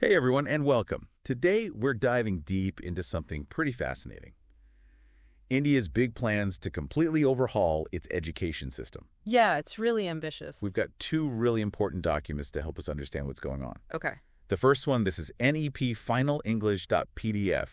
Hey everyone, and welcome. Today we're diving deep into something pretty fascinating. India's big plans to completely overhaul its education system. Yeah, it's really ambitious. We've got two really important documents to help us understand what's going on. Okay. The first one, this is NEP Final English.pdf,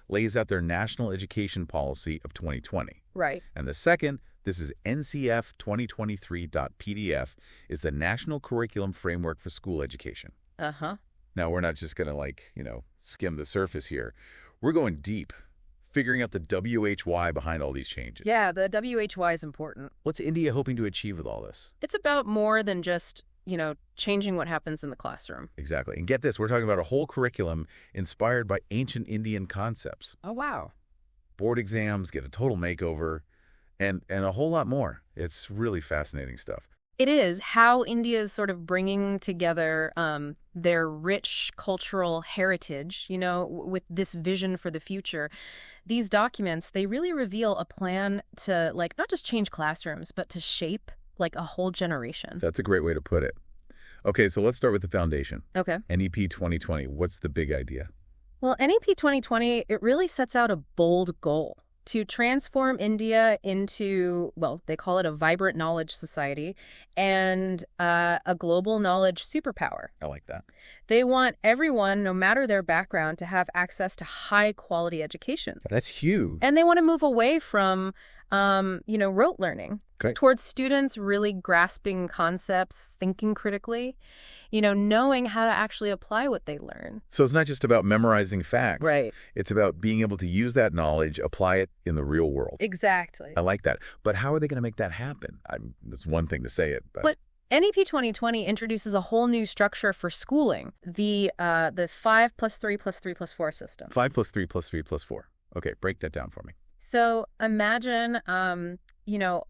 lays out their national education policy of 2020. Right. And the second, this is NCF 2023.pdf, is the National Curriculum Framework for School Education. Uh-huh. Now, we're not just going to, skim the surface here. We're going deep, figuring out the WHY behind all these changes. Yeah, the WHY is important. What's India hoping to achieve with all this? It's about more than just, changing what happens in the classroom. Exactly. And get this, we're talking about a whole curriculum inspired by ancient Indian concepts. Oh, wow. Board exams get a total makeover, and a whole lot more. It's really fascinating stuff. It is how India is sort of bringing together their rich cultural heritage, with this vision for the future. These documents, they really reveal a plan to, not just change classrooms, but to shape, a whole generation. That's a great way to put it. Okay, so let's start with the foundation. Okay. NEP 2020, what's the big idea? Well, NEP 2020, it really sets out a bold goal to transform India into, they call it a vibrant knowledge society and a global knowledge superpower. I like that. They want everyone, no matter their background, to have access to high-quality education. That's huge. And they want to move away from, rote learning towards students really grasping concepts, thinking critically, knowing how to actually apply what they learn. So it's not just about memorizing facts. Right. It's about being able to use that knowledge, apply it in the real world. Exactly. I like that. But how are they going to make that happen? That's one thing to say it. But NEP 2020 introduces a whole new structure for schooling, the 5 plus 3 plus 3 plus 4 system. 5 plus 3 plus 3 plus 4. Okay, break that down for me. So imagine,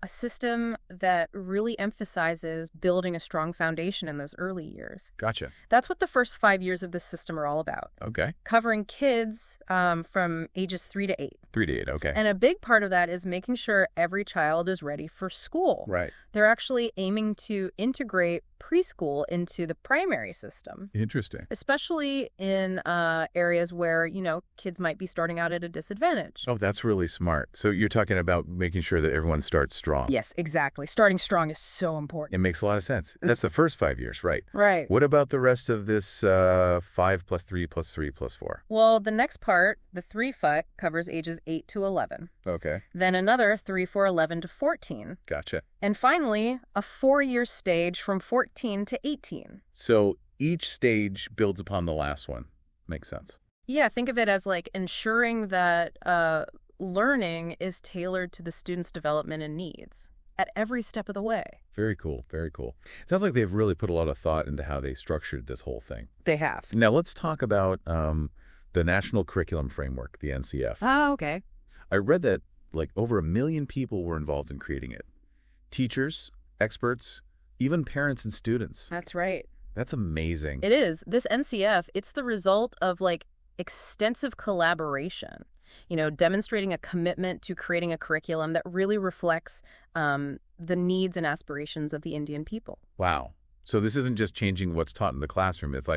a system that really emphasizes building a strong foundation in those early years. Gotcha. That's what the first 5 years of this system are all about. Okay. Covering kids from ages 3 to 8. 3 to 8, okay. And a big part of that is making sure every child is ready for school. Right. They're actually aiming to integrate preschool into the primary system. Interesting. Especially in areas where, kids might be starting out at a disadvantage. Oh, that's really smart. So you're talking about making sure that everyone starts strong. Yes, exactly. Starting strong is so important. It makes a lot of sense. That's the first 5 years, right? Right. What about the rest of this 5 plus 3 plus 3 plus 4? Well, the next part, the 3 FUT, covers ages 8 to 11. Okay. Then another 3 for 11 to 14. Gotcha. And finally, a 4-year stage from 14 to 18. So each stage builds upon the last one. Makes sense. Yeah, think of it as ensuring that learning is tailored to the student's development and needs at every step of the way. Very cool. Very cool. It sounds like they've really put a lot of thought into how they structured this whole thing. They have. Now let's talk about the National Curriculum Framework, the NCF. Oh, okay. I read that over 1 million people were involved in creating it. Teachers, experts, even parents and students. That's right. That's amazing. It is. This NCF, it's the result of extensive collaboration, demonstrating a commitment to creating a curriculum that really reflects the needs and aspirations of the Indian people. Wow. So this isn't just changing what's taught in the classroom. It's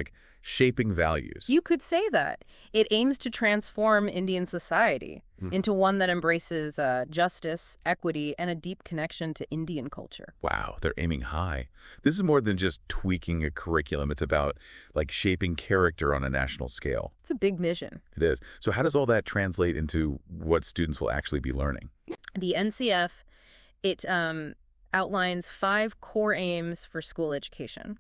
shaping values. You could say that. It aims to transform Indian society into one that embraces justice, equity, and a deep connection to Indian culture. Wow, they're aiming high. This is more than just tweaking a curriculum. It's about shaping character on a national scale. It's a big mission. It is. So how does all that translate into what students will actually be learning? The NCF, it outlines 5 core aims for school education: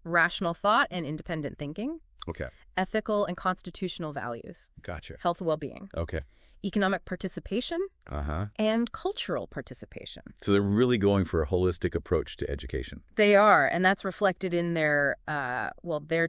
rational thought and independent thinking. Okay. Ethical and constitutional values. Gotcha. Health and well-being. Okay. Economic participation. Uh-huh. And cultural participation. So they're really going for a holistic approach to education. They are, and that's reflected in their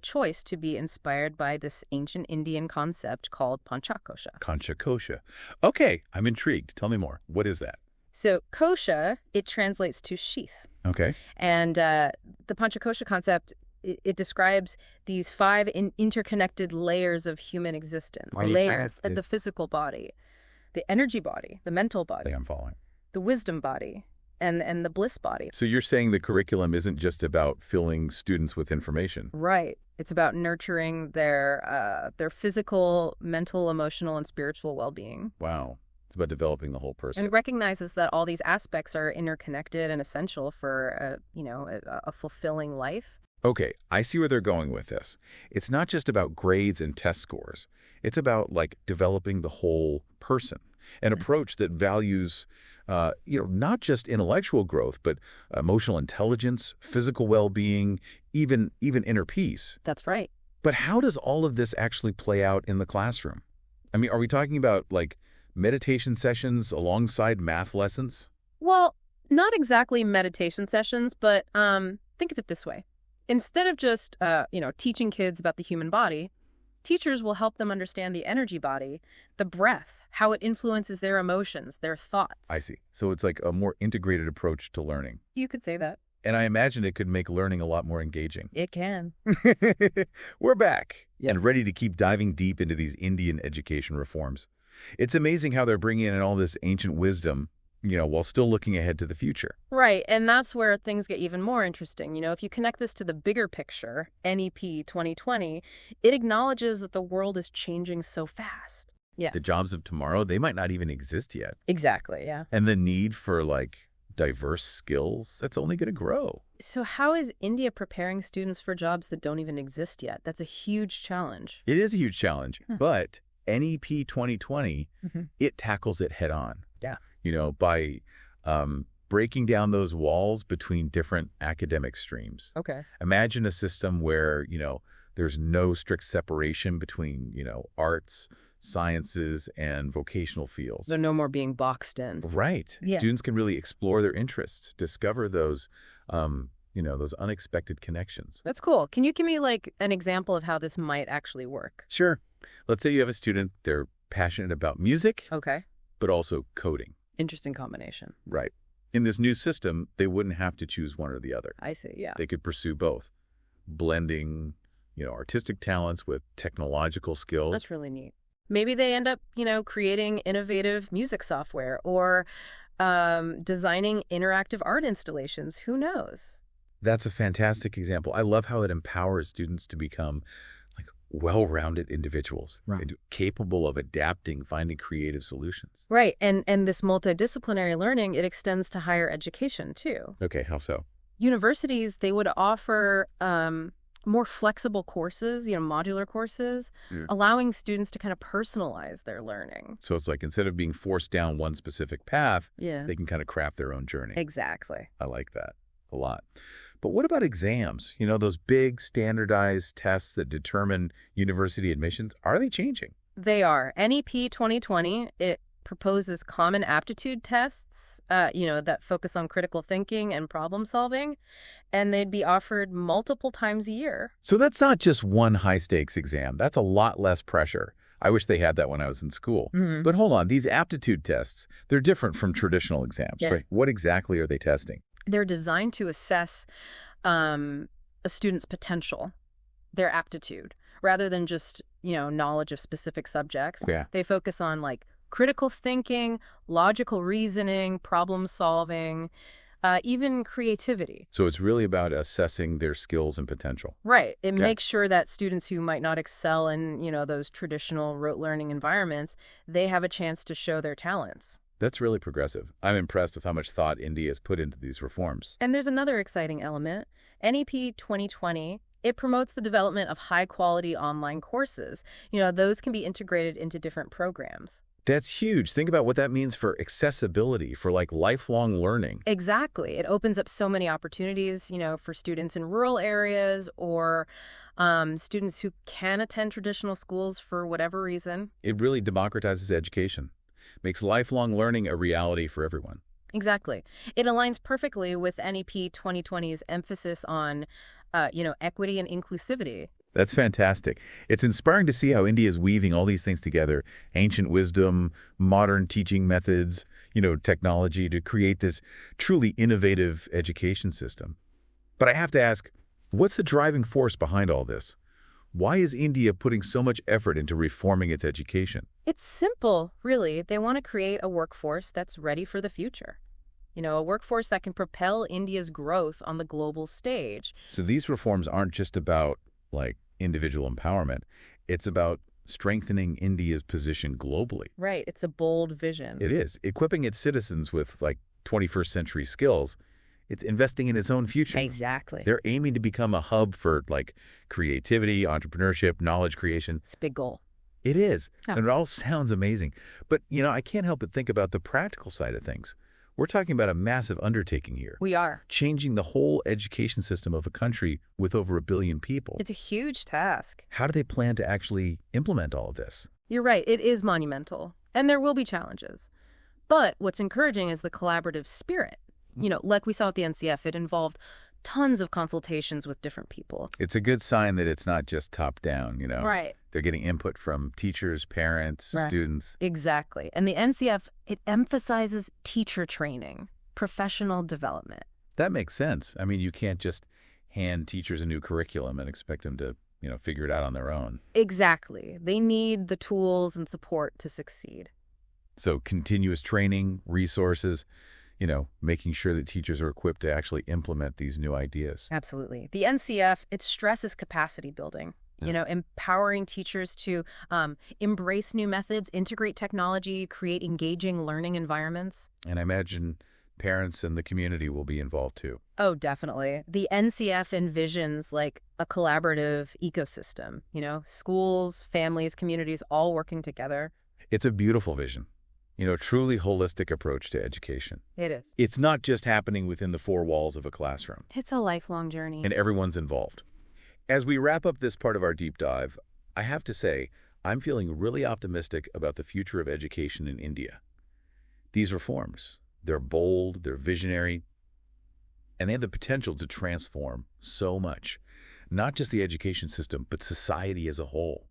choice to be inspired by this ancient Indian concept called Panchakosha. Panchakosha. Okay, I'm intrigued. Tell me more. What is that? So kosha, it translates to sheath. Okay. And the Panchakosha concept, it describes these 5 interconnected layers of human existence. Layers: the physical body, the energy body, the mental body. I'm following. The wisdom body, and the bliss body. So you're saying the curriculum isn't just about filling students with information. Right. It's about nurturing their physical, mental, emotional, and spiritual well-being. Wow. It's about developing the whole person. And it recognizes that all these aspects are interconnected and essential for, a fulfilling life. Okay, I see where they're going with this. It's not just about grades and test scores. It's about, like, developing the whole person. An approach that values, not just intellectual growth, but emotional intelligence, physical well-being, even inner peace. That's right. But how does all of this actually play out in the classroom? I mean, are we talking about, like, meditation sessions alongside math lessons? Well, not exactly meditation sessions, but think of it this way. Instead of just, teaching kids about the human body, teachers will help them understand the energy body, the breath, how it influences their emotions, their thoughts. I see. So it's like a more integrated approach to learning. You could say that. And I imagine it could make learning a lot more engaging. It can. We're back and ready to keep diving deep into these Indian education reforms. It's amazing how they're bringing in all this ancient wisdom, while still looking ahead to the future. Right, and that's where things get even more interesting. If you connect this to the bigger picture, NEP 2020, it acknowledges that the world is changing so fast. Yeah. The jobs of tomorrow, they might not even exist yet. Exactly, yeah. And the need for, like, diverse skills, that's only going to grow. So how is India preparing students for jobs that don't even exist yet? That's a huge challenge. It is a huge challenge, but NEP 2020, it tackles it head on. Yeah. By breaking down those walls between different academic streams. Okay. Imagine a system where, there's no strict separation between, arts, sciences, and vocational fields. They're no more being boxed in. Right. Yeah. Students can really explore their interests, discover those, those unexpected connections. That's cool. Can you give me, like, an example of how this might actually work? Sure. Let's say you have a student, they're passionate about music, Okay. but also coding. Interesting combination. Right. In this new system, they wouldn't have to choose one or the other. I see, yeah. They could pursue both, blending, artistic talents with technological skills. That's really neat. Maybe they end up, creating innovative music software or designing interactive art installations. Who knows? That's a fantastic example. I love how it empowers students to become, like, well-rounded individuals, Right. capable of adapting, finding creative solutions. Right. And this multidisciplinary learning, it extends to higher education, too. Okay, how so? Universities, they would offer more flexible courses, modular courses, allowing students to kind of personalize their learning. So it's like instead of being forced down one specific path, Yeah. they can kind of craft their own journey. Exactly. I like that a lot. But what about exams? Those big standardized tests that determine university admissions, are they changing? They are. NEP 2020, it proposes common aptitude tests, that focus on critical thinking and problem solving, and they'd be offered multiple times a year. So that's not just one high-stakes exam. That's a lot less pressure. I wish they had that when I was in school. But hold on, these aptitude tests, they're different from traditional exams, Yeah. right? What exactly are they testing? They're designed to assess a student's potential, their aptitude, rather than just, knowledge of specific subjects. Yeah. They focus on, like, critical thinking, logical reasoning, problem solving, even creativity. So it's really about assessing their skills and potential. Right. It Yeah. makes sure that students who might not excel in, those traditional rote learning environments, they have a chance to show their talents. That's really progressive. I'm impressed with how much thought India has put into these reforms. And there's another exciting element. NEP 2020, it promotes the development of high-quality online courses. Those can be integrated into different programs. That's huge. Think about what that means for accessibility, for, like, lifelong learning. Exactly. It opens up so many opportunities, for students in rural areas or students who can attend traditional schools for whatever reason. It really democratizes education, makes lifelong learning a reality for everyone. Exactly. It aligns perfectly with NEP 2020's emphasis on, equity and inclusivity. That's fantastic. It's inspiring to see how India is weaving all these things together, ancient wisdom, modern teaching methods, technology, to create this truly innovative education system. But I have to ask, what's the driving force behind all this? Why is India putting so much effort into reforming its education? It's simple, really. They want to create a workforce that's ready for the future. A workforce that can propel India's growth on the global stage. So these reforms aren't just about, like, individual empowerment. It's about strengthening India's position globally. Right. It's a bold vision. It is. Equipping its citizens with, like, 21st century skills. It's investing in its own future. Exactly. They're aiming to become a hub for, like, creativity, entrepreneurship, knowledge creation. It's a big goal. It is. Yeah. And it all sounds amazing. But, I can't help but think about the practical side of things. We're talking about a massive undertaking here. We are. Changing the whole education system of a country with over 1 billion people. It's a huge task. How do they plan to actually implement all of this? You're right. It is monumental. And there will be challenges. But what's encouraging is the collaborative spirit. Like we saw at the NCF, it involved tons of consultations with different people. It's a good sign that it's not just top down, Right. They're getting input from teachers, parents, Right. students. Exactly. And the NCF, it emphasizes teacher training, professional development. That makes sense. I mean, you can't just hand teachers a new curriculum and expect them to, figure it out on their own. Exactly. They need the tools and support to succeed. So continuous training, resources, making sure that teachers are equipped to actually implement these new ideas. Absolutely. The NCF, it stresses capacity building, empowering teachers to embrace new methods, integrate technology, create engaging learning environments. And I imagine parents and the community will be involved too. Oh, definitely. The NCF envisions like a collaborative ecosystem, schools, families, communities all working together. It's a beautiful vision. Truly holistic approach to education. It is. It's not just happening within the four walls of a classroom. It's a lifelong journey. And everyone's involved. As we wrap up this part of our deep dive, I have to say, I'm feeling really optimistic about the future of education in India. These reforms, they're bold, they're visionary, and they have the potential to transform so much. Not just the education system, but society as a whole.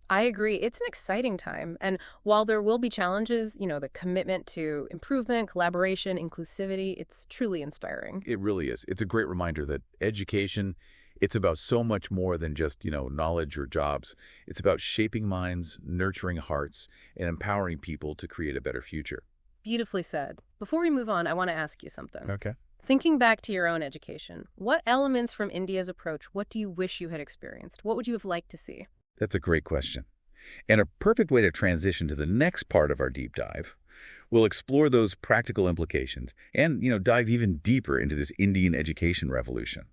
I agree. It's an exciting time. And while there will be challenges, the commitment to improvement, collaboration, inclusivity, it's truly inspiring. It really is. It's a great reminder that education, it's about so much more than just, knowledge or jobs. It's about shaping minds, nurturing hearts, and empowering people to create a better future. Beautifully said. Before we move on, I want to ask you something. Okay. Thinking back to your own education, what elements from India's approach, what do you wish you had experienced? What would you have liked to see? That's a great question. And a perfect way to transition to the next part of our deep dive. We'll explore those practical implications and, dive even deeper into this Indian education revolution.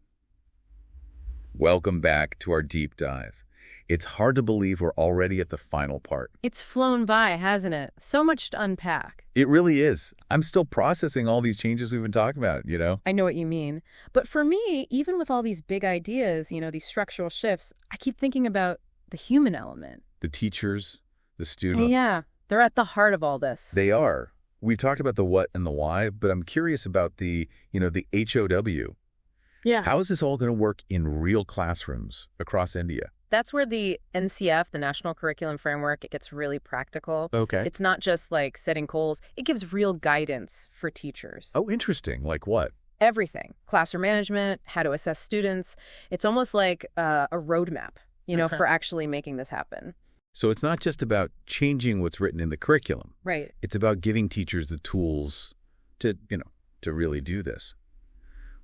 Welcome back to our deep dive. It's hard to believe we're already at the final part. It's flown by, hasn't it? So much to unpack. It really is. I'm still processing all these changes we've been talking about, I know what you mean. But for me, even with all these big ideas, these structural shifts, I keep thinking about the human element. The teachers, the students. Yeah, they're at the heart of all this. They are. We've talked about the what and the why, but I'm curious about the HOW. Yeah. How is this all going to work in real classrooms across India? That's where the NCF, the National Curriculum Framework, it gets really practical. Okay. It's not just like setting goals. It gives real guidance for teachers. Oh, interesting. Like what? Everything. Classroom management, how to assess students. It's almost like a roadmap, for actually making this happen. So it's not just about changing what's written in the curriculum. Right. It's about giving teachers the tools to really do this.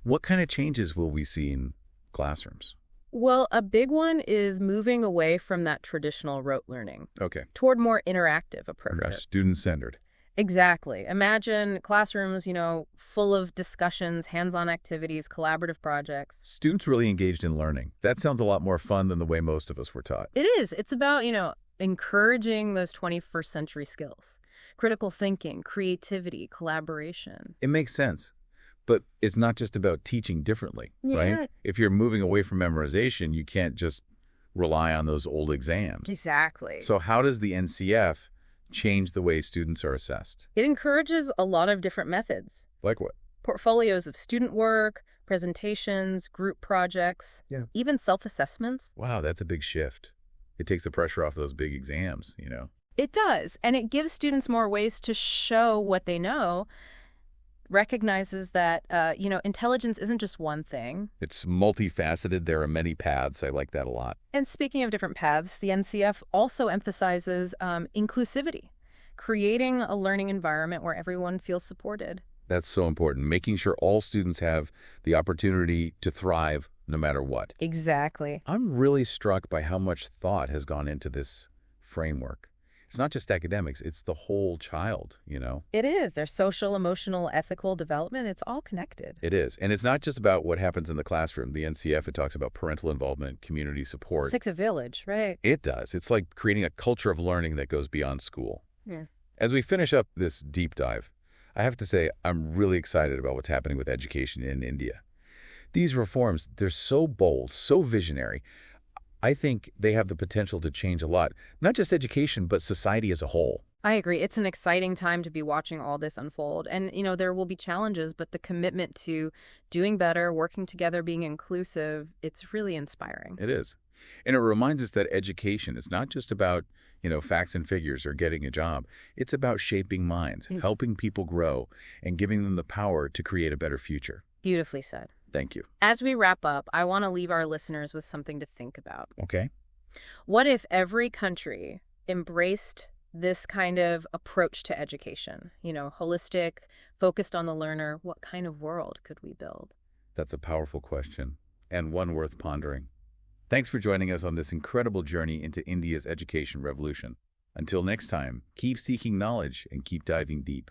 What kind of changes will we see in classrooms? Well, a big one is moving away from that traditional rote learning. Okay. Toward more interactive approaches. Student-centered. Exactly. Imagine classrooms, full of discussions, hands-on activities, collaborative projects. Students really engaged in learning. That sounds a lot more fun than the way most of us were taught. It is. It's about, encouraging those 21st century skills. Critical thinking, creativity, collaboration. It makes sense. But it's not just about teaching differently, Yeah. right? If you're moving away from memorization, you can't just rely on those old exams. Exactly. So how does the NCF change the way students are assessed? It encourages a lot of different methods. Like what? Portfolios of student work, presentations, group projects, even self-assessments. Wow, that's a big shift. It takes the pressure off those big exams, It does, and it gives students more ways to show what they know, recognizes that, intelligence isn't just one thing. It's multifaceted. There are many paths. I like that a lot. And speaking of different paths, the NCF also emphasizes inclusivity, creating a learning environment where everyone feels supported. That's so important. Making sure all students have the opportunity to thrive no matter what. Exactly. I'm really struck by how much thought has gone into this framework. It's not just academics, it's the whole child. It is. Their social, emotional, ethical development, it's all connected. It is. And it's not just about what happens in the classroom. The NCF, it talks about parental involvement, community support. It's like a village, right? It does. It's like creating a culture of learning that goes beyond school. Yeah. As we finish up this deep dive, I have to say I'm really excited about what's happening with education in India. These reforms, they're so bold, so visionary. I think they have the potential to change a lot, not just education, but society as a whole. I agree. It's an exciting time to be watching all this unfold. And, there will be challenges, but the commitment to doing better, working together, being inclusive, it's really inspiring. It is. And it reminds us that education is not just about, facts and figures or getting a job. It's about shaping minds, helping people grow, and giving them the power to create a better future. Beautifully said. Thank you. As we wrap up, I want to leave our listeners with something to think about. Okay. What if every country embraced this kind of approach to education? Holistic, focused on the learner. What kind of world could we build? That's a powerful question, and one worth pondering. Thanks for joining us on this incredible journey into India's education revolution. Until next time, keep seeking knowledge and keep diving deep.